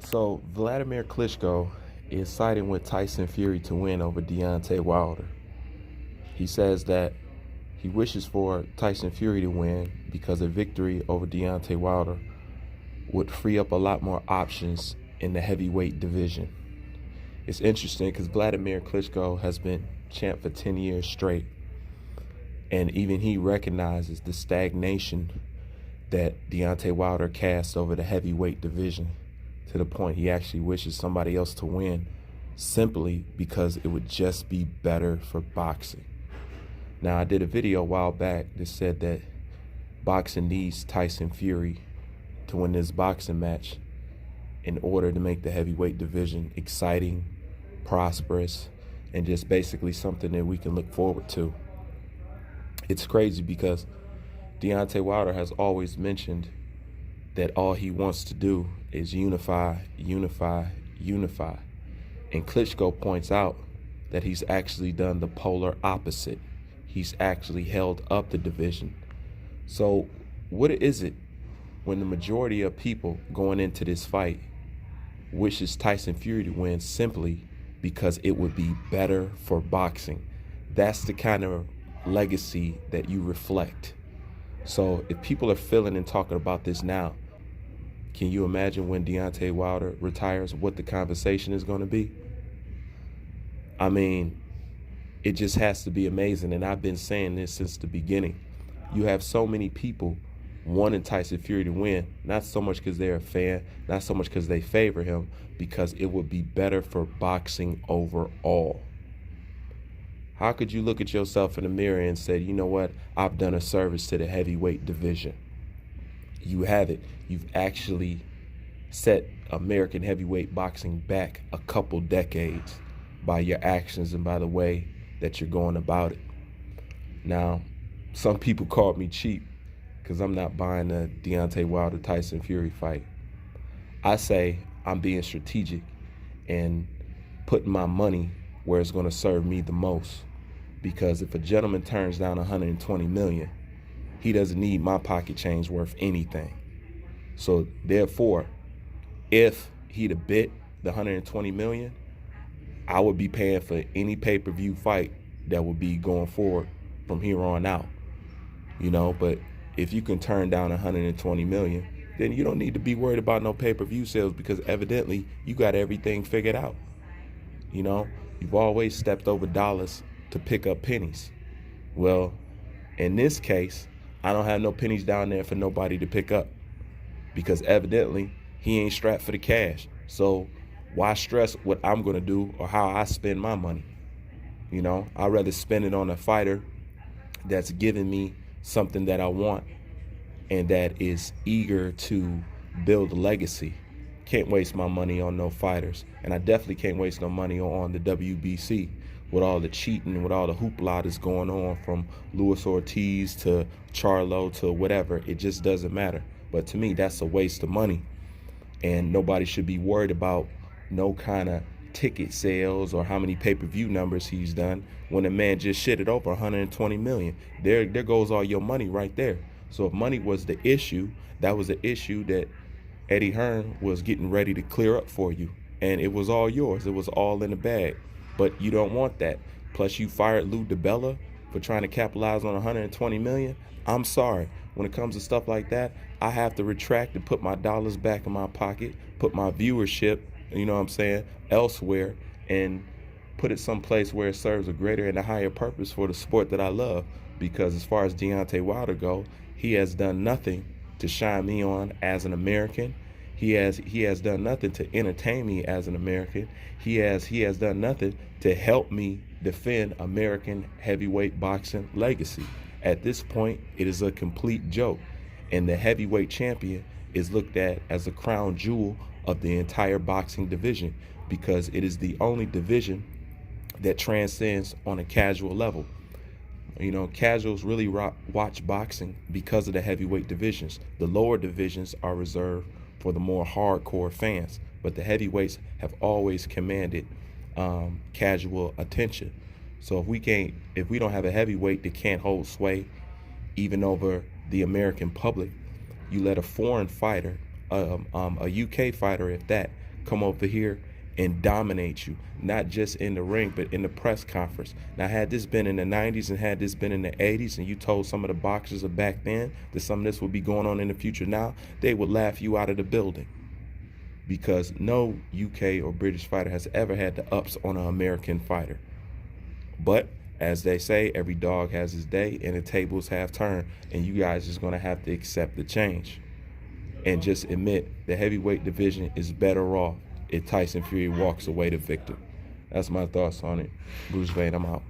So Vladimir Klitschko is siding with Tyson Fury to win over Deontay Wilder. He says that he wishes for Tyson Fury to win because a victory over Deontay Wilder would free up a lot more options in the heavyweight division. It's interesting because Vladimir Klitschko has been champ for 10 years straight, and even he recognizes the stagnation that Deontay Wilder cast over the heavyweight division, to the point he actually wishes somebody else to win simply because it would just be better for boxing. Now, I did a video a while back that said that boxing needs Tyson Fury to win this boxing match in order to make the heavyweight division exciting, prosperous, and just basically something that we can look forward to. It's crazy because Deontay Wilder has always mentioned that all he wants to do is unify, unify, unify. And Klitschko points out that he's actually done the polar opposite. He's actually held up the division. So what is it when the majority of people going into this fight wishes Tyson Fury to win simply because it would be better for boxing? That's the kind of legacy that you reflect. So if people are feeling and talking about this now, can you imagine when Deontay Wilder retires, what the conversation is going to be? I mean, it just has to be amazing. And I've been saying this since the beginning. You have so many people wanting Tyson Fury to win, not so much because they're a fan, not so much because they favor him, because it would be better for boxing overall. How could you look at yourself in the mirror and say, you know what, I've done a service to the heavyweight division? You haven't. You've actually set American heavyweight boxing back a couple decades by your actions and by the way that you're going about it. Now, some people called me cheap because I'm not buying the Deontay Wilder-Tyson Fury fight. I say I'm being strategic and putting my money where it's going to serve me the most. Because if a gentleman turns down $120 million, he doesn't need my pocket change worth anything. So therefore, if he'd have bid the $120 million, I would be paying for any pay-per-view fight that would be going forward from here on out. But if you can turn down $120 million, then you don't need to be worried about no pay-per-view sales, because evidently you got everything figured out. You've always stepped over dollars to pick up pennies. Well, in this case, I don't have no pennies down there for nobody to pick up, because evidently he ain't strapped for the cash. So why stress what I'm going to do or how I spend my money? I'd rather spend it on a fighter that's giving me something that I want and that is eager to build a legacy. Can't waste my money on no fighters. And I definitely can't waste no money on the WBC with all the cheating, with all the hoopla that's going on, from Luis Ortiz to Charlo to whatever. It just doesn't matter. But to me, that's a waste of money. And nobody should be worried about no kind of ticket sales or how many pay-per-view numbers he's done when a man just shitted over $120 million. There goes all your money right there. So if money was the issue, that was the issue that Eddie Hearn was getting ready to clear up for you. And it was all yours. It was all in the bag. But you don't want that. Plus, you fired Lou DiBella for trying to capitalize on $120 million. I'm sorry. When it comes to stuff like that, I have to retract and put my dollars back in my pocket, put my viewership, elsewhere, and put it someplace where it serves a greater and a higher purpose for the sport that I love. Because as far as Deontay Wilder goes, he has done nothing to shine me on as an American. He has done nothing to entertain me as an American. He has done nothing to help me defend American heavyweight boxing legacy. At this point, it is a complete joke. And the heavyweight champion is looked at as a crown jewel of the entire boxing division, because it is the only division that transcends on a casual level. Casuals really watch boxing because of the heavyweight divisions. The lower divisions are reserved for the more hardcore fans, but the heavyweights have always commanded casual attention. So if we don't have a heavyweight that can't hold sway even over the American public, you let a foreign fighter, a UK fighter at that, come over here and dominate you, not just in the ring, but in the press conference. Now, had this been in the 90s and had this been in the 80s, and you told some of the boxers of back then that some of this would be going on in the future now, they would laugh you out of the building, because no UK or British fighter has ever had the ups on an American fighter. But as they say, every dog has his day, and the tables have turned, and you guys is going to have to accept the change and just admit the heavyweight division is better off if Tyson Fury walks away the victor. That's my thoughts on it. Bruce Wayne, I'm out.